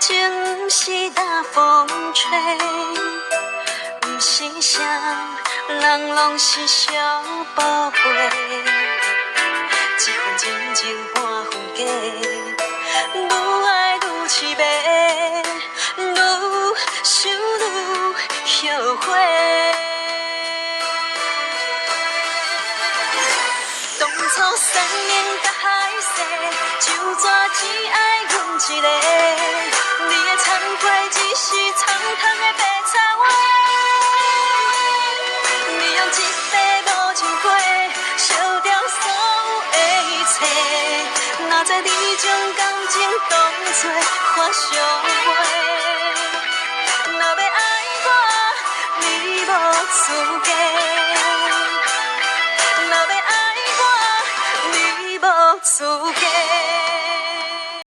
情不是大风吹，不是谁人拢是小宝贝。一份真情半分假，愈爱愈凄迷，愈想愈后悔。当初三年甲海誓，就怎只爱阮一个？你的惭愧只是苍唐的白菜话。你用一杯无情杯，烧掉所有的一切。哪知你将感情当作看相陪？若要爱我，你无资格。若要爱我，你无资格。